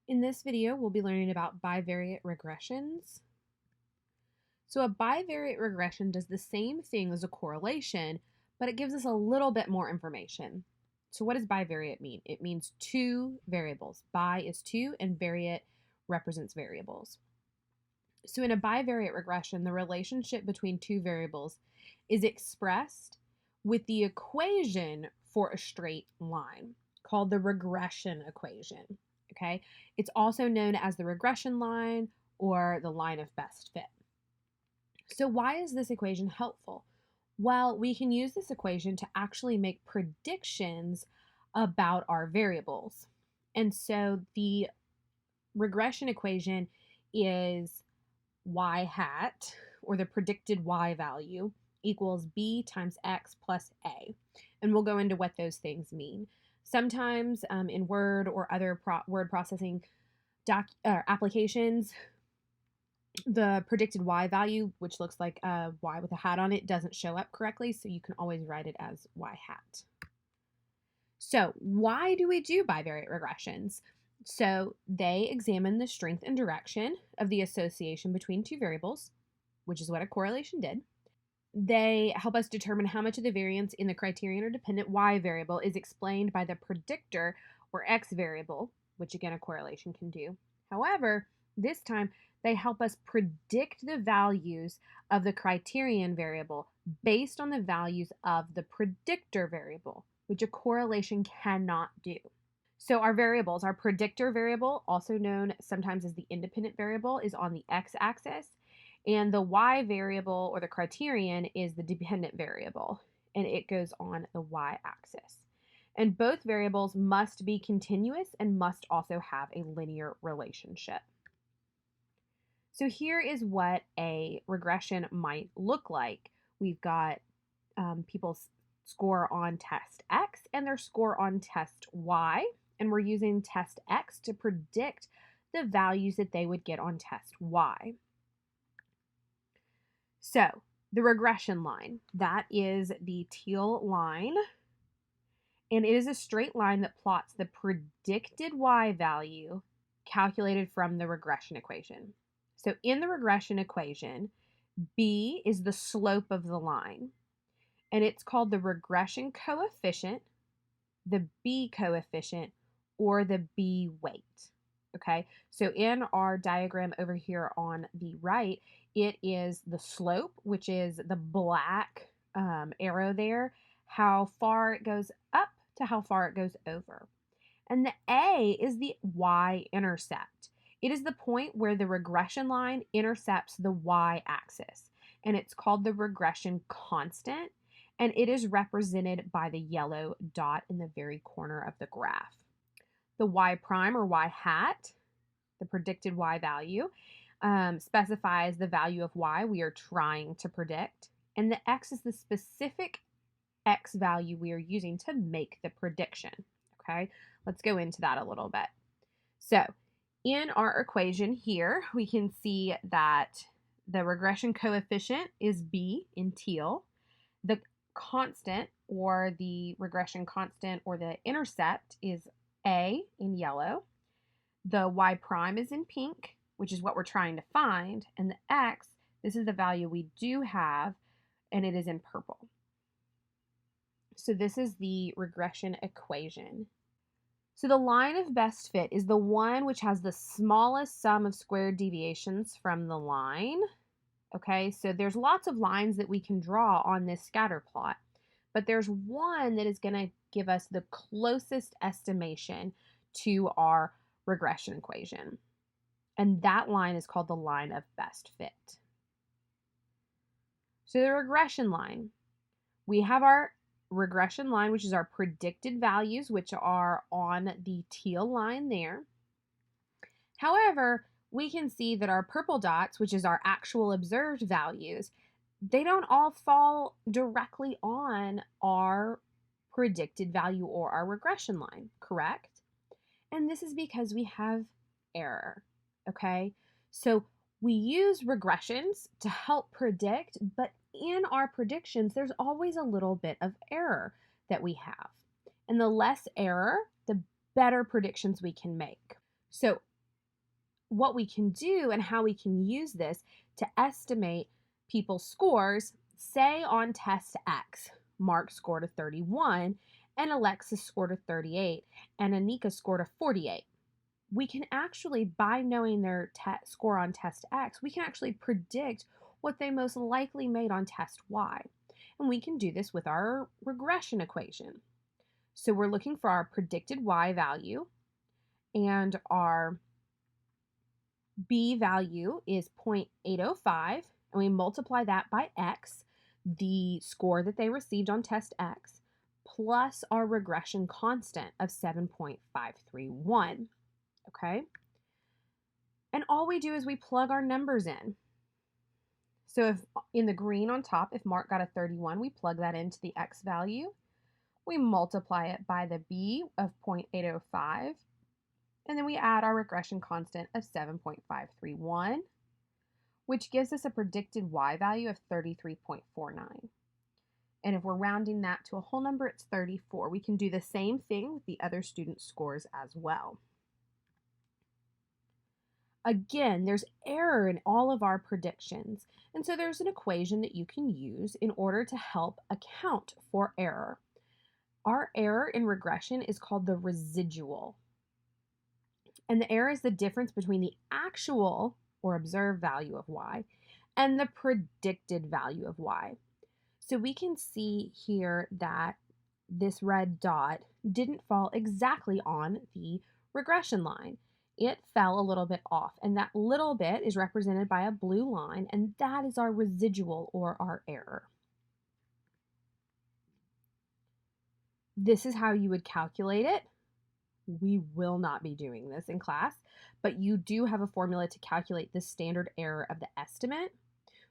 In this video, we'll be learning about bivariate regressions. So a bivariate regression does the same thing as a correlation, but it gives us a little bit more information. So what does bivariate mean? It means two variables. Bi is two and variate represents variables. So in a bivariate regression, the relationship between two variables is expressed with the equation for a straight line called the regression equation. Okay, it's also known as the regression line or the line of best fit. So why is this equation helpful? Well, we can use this equation to actually make predictions about our variables. And so the regression equation is y hat, or the predicted y value, equals b times x plus a. And we'll go into what those things mean. Sometimes in Word or other word processing applications, the predicted y value, which looks like a y with a hat on it, doesn't show up correctly, so you can always write it as y hat. So why do we do bivariate regressions? So they examine the strength and direction of the association between two variables, which is what a correlation did. They help us determine how much of the variance in the criterion or dependent y variable is explained by the predictor or x variable, which again a correlation can do. However, this time they help us predict the values of the criterion variable based on the values of the predictor variable, which a correlation cannot do. So our variables, our predictor variable, also known sometimes as the independent variable, is on the x-axis, and the y variable or the criterion is the dependent variable, and it goes on the y-axis. And both variables must be continuous and must also have a linear relationship. So here is what a regression might look like. We've got people's score on test X and their score on test Y, and we're using test X to predict the values that they would get on test Y. So the regression line, that is the teal line, and it is a straight line that plots the predicted Y value calculated from the regression equation. So in the regression equation, B is the slope of the line, and it's called the regression coefficient, the B coefficient, or the B weight. Okay, so in our diagram over here on the right, it is the slope, which is the black arrow there, how far it goes up to how far it goes over. And the A is the y-intercept. It is the point where the regression line intercepts the y-axis, and it's called the regression constant, and it is represented by the yellow dot in the very corner of the graph. The y prime or y hat, the predicted y value, specifies the value of y we are trying to predict, and the x is the specific x value we are using to make the prediction. Okay, let's go into that a little bit. So in our equation here, we can see that the regression coefficient is b in teal. The constant, or the regression constant, or the intercept, is a in yellow. The y prime is in pink, which is what we're trying to find, and the x, this is the value we do have, and it is in purple. So this is the regression equation. So the line of best fit is the one which has the smallest sum of squared deviations from the line. Okay, so there's lots of lines that we can draw on this scatter plot, but there's one that is going to give us the closest estimation to our regression equation. And that line is called the line of best fit. So the regression line, we have our regression line, which is our predicted values, which are on the teal line there. However, we can see that our purple dots, which is our actual observed values, they don't all fall directly on our predicted value or our regression line, correct? And this is because we have error, okay? So we use regressions to help predict, but in our predictions, there's always a little bit of error that we have. And the less error, the better predictions we can make. So what we can do and how we can use this to estimate people's scores, say on test X, Mark scored a 31 and Alexis scored a 38 and Anika scored a 48. We can actually, by knowing their score on test X, we can actually predict what they most likely made on test Y. And we can do this with our regression equation. So we're looking for our predicted Y value, and our B value is 0.805, and we multiply that by X, the score that they received on test X, plus our regression constant of 7.531. Okay? And all we do is we plug our numbers in. So if in the green on top, if Mark got a 31, we plug that into the X value. We multiply it by the B of 0.805, and then we add our regression constant of 7.531, which gives us a predicted Y value of 33.49. And if we're rounding that to a whole number, it's 34. We can do the same thing with the other students' scores as well. Again, there's error in all of our predictions, and so there's an equation that you can use in order to help account for error. Our error in regression is called the residual, and the error is the difference between the actual or observed value of Y and the predicted value of Y. So we can see here that this red dot didn't fall exactly on the regression line. It fell a little bit off, and that little bit is represented by a blue line, and that is our residual or our error. This is how you would calculate it. We will not be doing this in class, but you do have a formula to calculate the standard error of the estimate,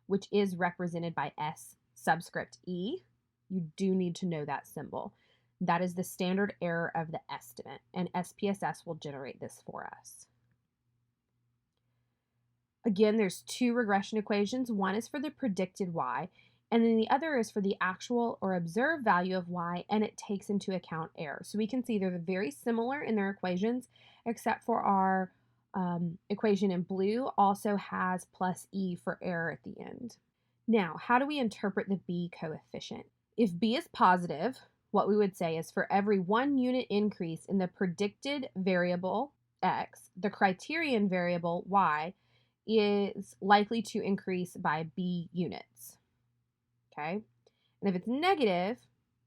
which is represented by S subscript E. You do need to know that symbol. That is the standard error of the estimate, and SPSS will generate this for us. Again, there's two regression equations. One is for the predicted Y, and then the other is for the actual or observed value of Y, and it takes into account error. So we can see they're very similar in their equations, except for our equation in blue also has plus E for error at the end. Now, how do we interpret the B coefficient? If B is positive, what we would say is for every 1 unit increase in the predicted variable X, the criterion variable Y is likely to increase by B units. Okay? And if it's negative,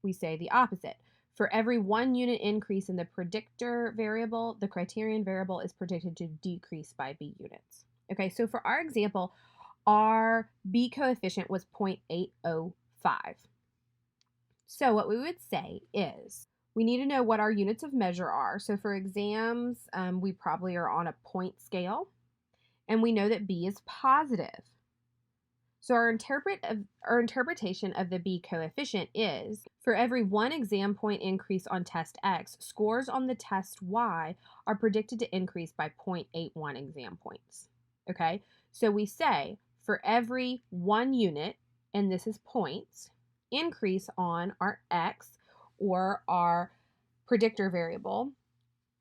we say the opposite. For every 1 unit increase in the predictor variable, the criterion variable is predicted to decrease by B units. Okay, so for our example, our B coefficient was 0.805. So what we would say is we need to know what our units of measure are. So for exams, we probably are on a point scale, and we know that B is positive. So our interpretation of the B coefficient is for every 1 exam point increase on test X, scores on the test Y are predicted to increase by 0.81 exam points. Okay, so we say for every 1 unit, and this is points, increase on our X or our predictor variable,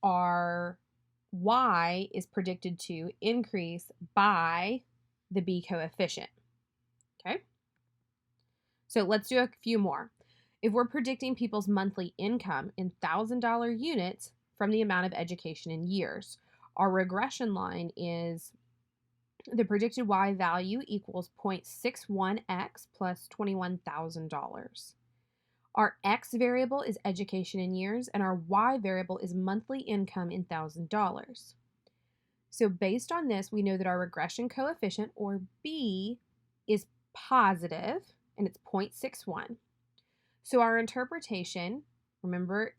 our Y is predicted to increase by the B coefficient. Okay, so let's do a few more. If we're predicting people's monthly income in $1,000 units from the amount of education in years, our regression line is the predicted Y value equals 0.61x plus $21,000. Our X variable is education in years, and our Y variable is monthly income in $1,000. So based on this, we know that our regression coefficient, or B, is positive, and it's 0.61. So our interpretation, remember,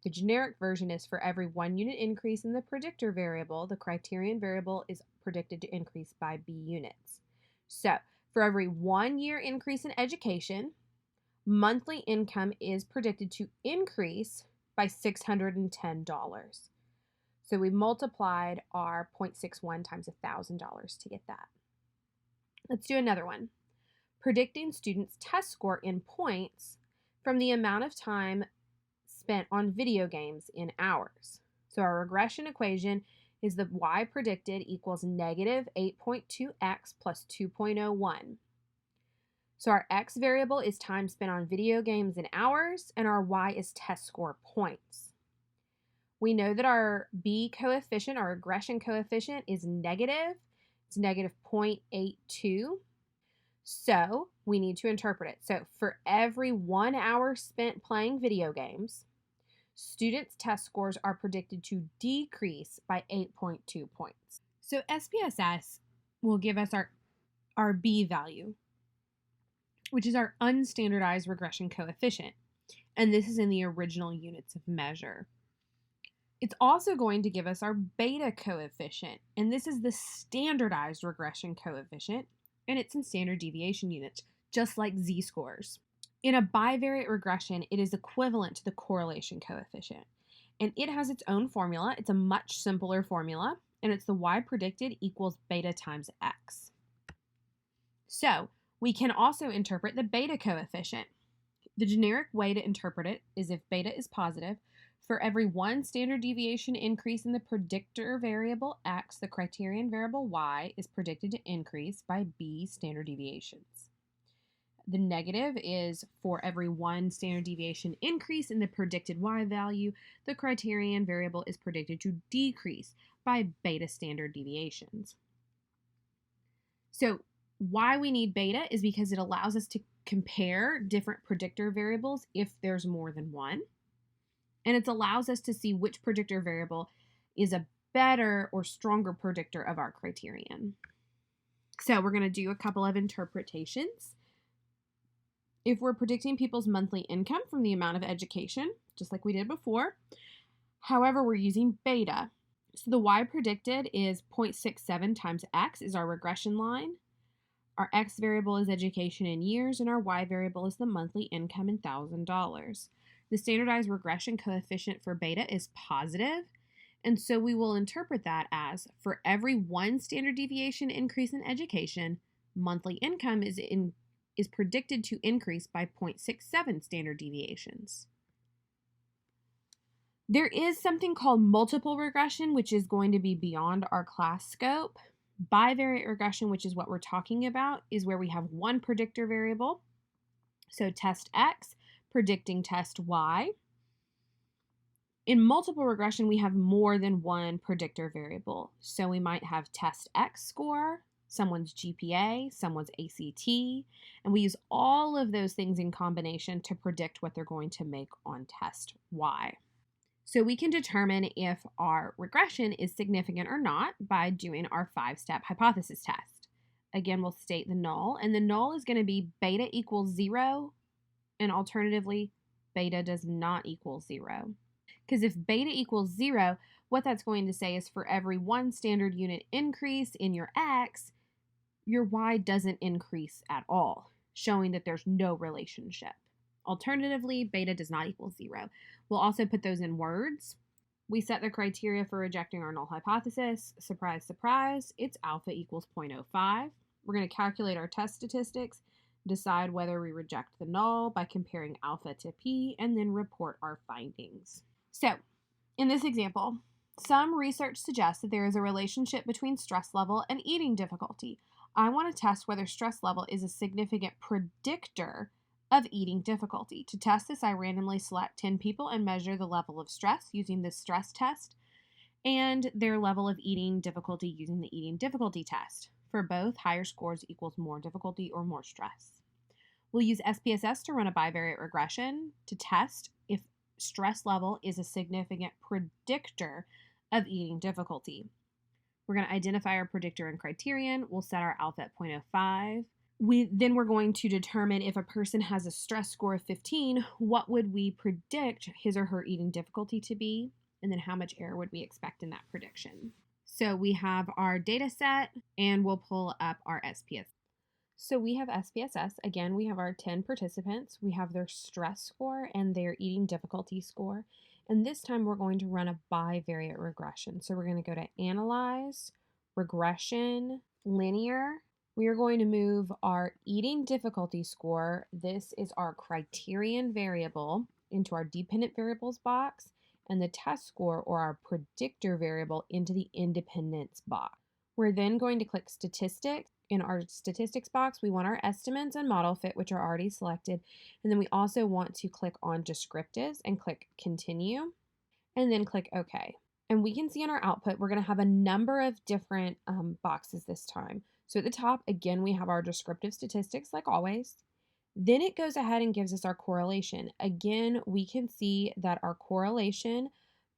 the generic version is for every 1 unit increase in the predictor variable, the criterion variable is predicted to increase by B units. So for every 1 year increase in education, monthly income is predicted to increase by $610. So we multiplied our 0.61 times $1,000 to get that. Let's do another one. Predicting students' test score in points from the amount of time spent on video games in hours. So our regression equation is the y predicted equals negative 8.2x plus 2.01. So our x variable is time spent on video games in hours, and our y is test score points. We know that our B coefficient, our regression coefficient, is negative. It's negative 0.82. So we need to interpret it. So for every 1 hour spent playing video games, students' test scores are predicted to decrease by 8.2 points. So SPSS will give us our B value, which is our unstandardized regression coefficient. And this is in the original units of measure. It's also going to give us our beta coefficient, and this is the standardized regression coefficient, and it's in standard deviation units, just like z-scores. In a bivariate regression, it is equivalent to the correlation coefficient, and it has its own formula. It's a much simpler formula, and it's the y predicted equals beta times x. So we can also interpret the beta coefficient. The generic way to interpret it is if beta is positive, for every 1 standard deviation increase in the predictor variable x, the criterion variable y is predicted to increase by b standard deviations. The negative is for every 1 standard deviation increase in the predicted y value, the criterion variable is predicted to decrease by beta standard deviations. So why we need beta is because it allows us to compare different predictor variables if there's more than one. And it allows us to see which predictor variable is a better or stronger predictor of our criterion. So we're going to do a couple of interpretations. If we're predicting people's monthly income from the amount of education, just like we did before, however, we're using beta. So the y predicted is 0.67 times x is our regression line. Our x variable is education in years, and our y variable is the monthly income in $1,000. The standardized regression coefficient for beta is positive, and so we will interpret that as for every 1 standard deviation increase in education, monthly income is predicted to increase by 0.67 standard deviations. There is something called multiple regression, which is going to be beyond our class scope. Bivariate regression, which is what we're talking about, is where we have one predictor variable. So test X predicting test Y. In multiple regression, we have more than one predictor variable. So we might have test X score, someone's GPA, someone's ACT, and we use all of those things in combination to predict what they're going to make on test Y. So we can determine if our regression is significant or not by doing our 5-step hypothesis test. Again, we'll state the null, and the null is going to be beta equals 0, and alternatively, beta does not equal 0. Because if beta equals 0, what that's going to say is for every 1 standard unit increase in your x, your y doesn't increase at all, showing that there's no relationship. Alternatively, beta does not equal 0. We'll also put those in words. We set the criteria for rejecting our null hypothesis. Surprise, surprise, it's alpha equals 0.05. We're going to calculate our test statistics, decide whether we reject the null by comparing alpha to p, and then report our findings. So, in this example, some research suggests that there is a relationship between stress level and eating difficulty. I want to test whether stress level is a significant predictor of eating difficulty. To test this, I randomly select 10 people and measure the level of stress using the stress test and their level of eating difficulty using the eating difficulty test. For both, higher scores equals more difficulty or more stress. We'll use SPSS to run a bivariate regression to test if stress level is a significant predictor of eating difficulty. We're going to identify our predictor and criterion. We'll set our alpha at 0.05. Then we're going to determine if a person has a stress score of 15, what would we predict his or her eating difficulty to be, and then how much error would we expect in that prediction. So we have our data set, and we'll pull up our SPSS. So we have SPSS. Again, we have our 10 participants. We have their stress score and their eating difficulty score. And this time we're going to run a bivariate regression. So we're going to go to Analyze, Regression, Linear. We are going to move our eating difficulty score. This is our criterion variable into our dependent variables box. and the test score, or our predictor variable, into the independence box. We're then going to click Statistics. In our Statistics box, we want our estimates and model fit, which are already selected. And then we also want to click on Descriptives and click Continue, and then click OK. And we can see in our output, we're going to have a number of different boxes this time. So at the top, again, we have our descriptive statistics like always. Then it goes ahead and gives us our correlation. Again, we can see that our correlation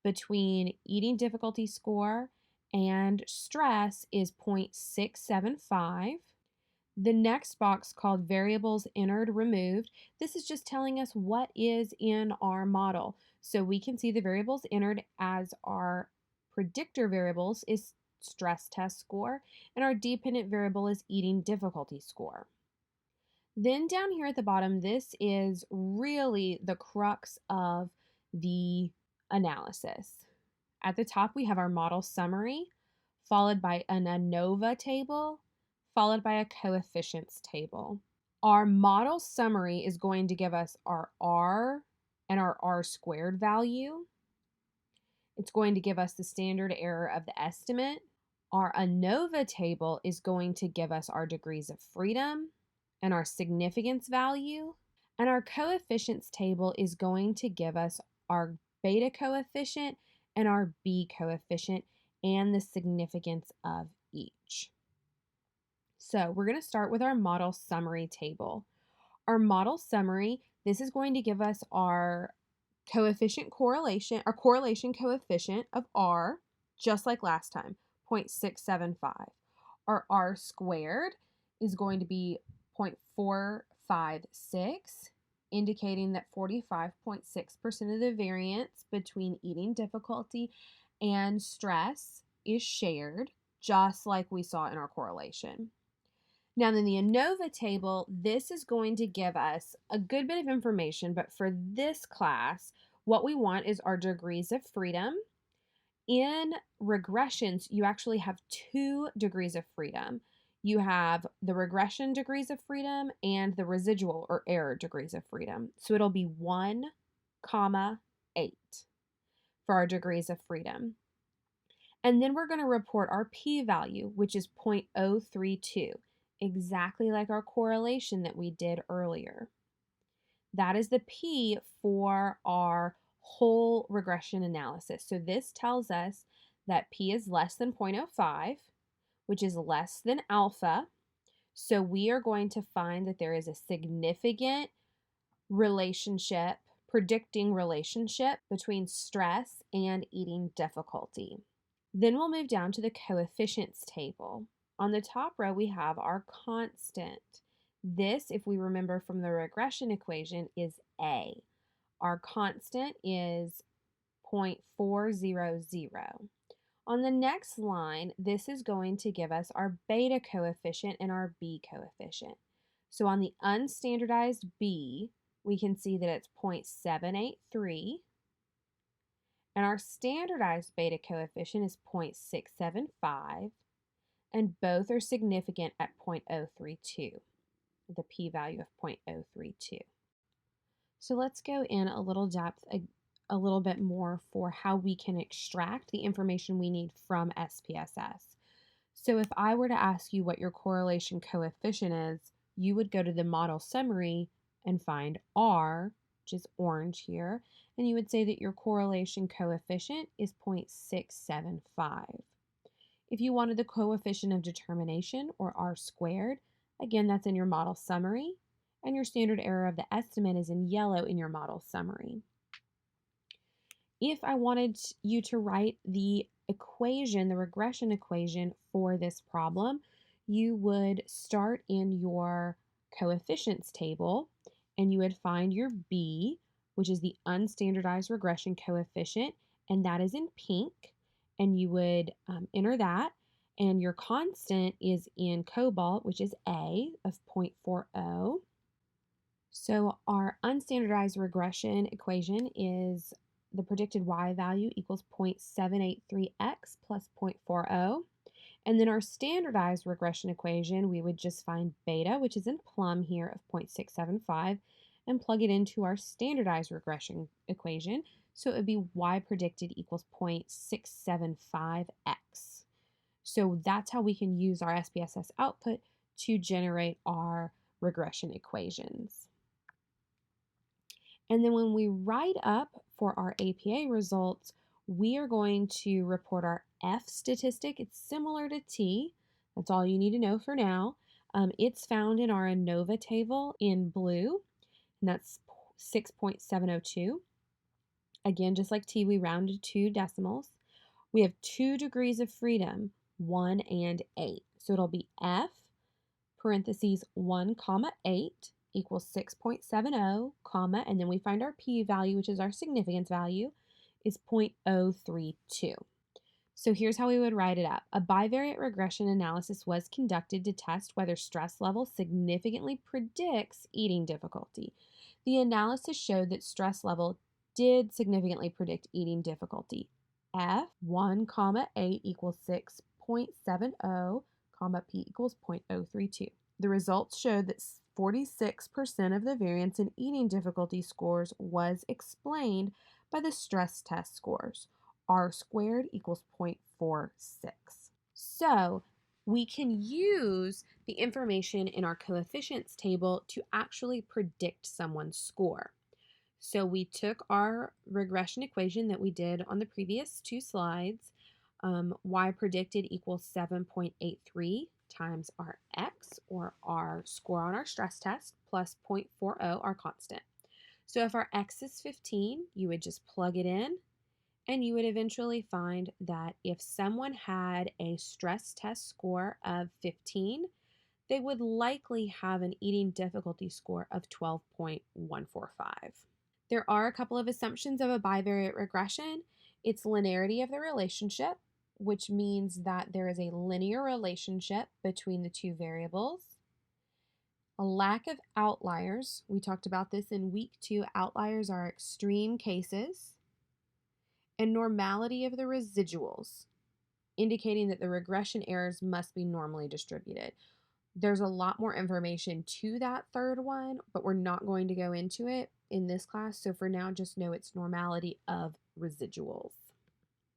between eating difficulty score and stress is 0.675. The next box, called variables entered removed, this is just telling us what is in our model. So we can see the variables entered as our predictor variables is stress test score, and our dependent variable is eating difficulty score. Then down here at the bottom, this is really the crux of the analysis. At the top, we have our model summary, followed by an ANOVA table, followed by a coefficients table. Our model summary is going to give us our R and our R squared value. It's going to give us the standard error of the estimate. Our ANOVA table is going to give us our degrees of freedom and our significance value. And our coefficients table is going to give us our beta coefficient and our B coefficient and the significance of each. So we're going to start with our model summary table. Our model summary, this is going to give us our coefficient correlation, our correlation coefficient of R, just like last time, 0.675. Our R squared is going to be 0.456, indicating that 45.6% of the variance between eating difficulty and stress is shared, just like we saw in our correlation. Now, then the ANOVA table, this is going to give us a good bit of information, but for this class, what we want is our degrees of freedom. In regressions, you actually have 2 degrees of freedom. You have the regression degrees of freedom and the residual or error degrees of freedom. So it'll be 1, 8 for our degrees of freedom. And then we're going to report our p-value, which is 0.032. Exactly like our correlation that we did earlier. That is the P for our whole regression analysis. So this tells us that P is less than 0.05, which is less than alpha. So we are going to find that there is a significant relationship, predicting relationship between stress and eating difficulty. Then we'll move down to the coefficients table. On the top row, we have our constant. This, if we remember from the regression equation, is A. Our constant is 0.400. On the next line, this is going to give us our beta coefficient and our B coefficient. So on the unstandardized B, we can see that it's 0.783. And our standardized beta coefficient is 0.675. And both are significant at 0.032, the p-value of 0.032. So let's go in a little depth, a little bit more for how we can extract the information we need from SPSS. So if I were to ask you what your correlation coefficient is, you would go to the model summary and find R, which is orange here, and you would say that your correlation coefficient is 0.675. If you wanted the coefficient of determination, or R squared, again, that's in your model summary, and your standard error of the estimate is in yellow in your model summary. If I wanted you to write the equation, the regression equation for this problem, you would start in your coefficients table, and you would find your B, which is the unstandardized regression coefficient, and that is in pink. And you would enter that, and your constant is in cobalt, which is A of 0.40. So our unstandardized regression equation is the predicted y value equals 0.783x plus 0.40. And then our standardized regression equation, we would just find beta, which is in plum here, of 0.675, and plug it into our standardized regression equation. So it would be y predicted equals 0.675x. So that's how we can use our SPSS output to generate our regression equations. And then when we write up for our APA results, we are going to report our F statistic. It's similar to T. That's all you need to know for now. It's found in our ANOVA table in blue, and that's 6.702. Again, just like T, we rounded 2 decimals. We have 2 degrees of freedom, 1 and 8. So it'll be F parentheses 1 comma 8 equals 6.70 comma, and then we find our p-value, which is our significance value, is 0.032. So here's how we would write it up. A bivariate regression analysis was conducted to test whether stress level significantly predicts eating difficulty. The analysis showed that stress level did significantly predict eating difficulty. F 1 comma 8 equals 6.70 comma p equals 0.032. The results showed that 46% of the variance in eating difficulty scores was explained by the stress test scores. R squared equals 0.46. So we can use the information in our coefficients table to actually predict someone's score. So we took our regression equation that we did on the previous 2 slides. Y predicted equals 7.83 times our x, or our score on our stress test, plus 0.40, our constant. So if our x is 15, you would just plug it in, and you would eventually find that if someone had a stress test score of 15, they would likely have an eating difficulty score of 12.145. There are a couple of assumptions of a bivariate regression. It's linearity of the relationship, which means that there is a linear relationship between the 2 variables. A lack of outliers. We talked about this in week 2. Outliers are extreme cases. And normality of the residuals, indicating that the regression errors must be normally distributed. There's a lot more information to that third one, but we're not going to go into it in this class. So for now, just know it's normality of residuals.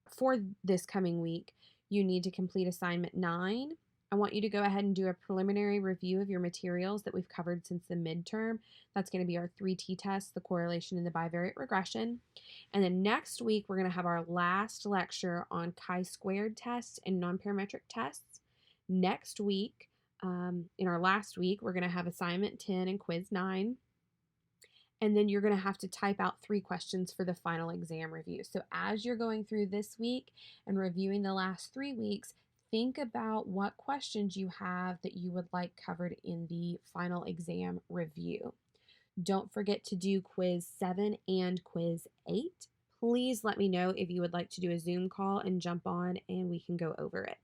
For this coming week, you need to complete assignment 9. I want you to go ahead and do a preliminary review of your materials that we've covered since the midterm. That's going to be our 3 t-tests, the correlation and the bivariate regression. And then next week, we're going to have our last lecture on chi-squared tests and nonparametric tests. Next week, in our last week, we're going to have assignment 10 and quiz 9. And then you're going to have to type out 3 questions for the final exam review. So as you're going through this week and reviewing the last 3 weeks, think about what questions you have that you would like covered in the final exam review. Don't forget to do quiz 7 and quiz 8. Please let me know if you would like to do a Zoom call and jump on and we can go over it.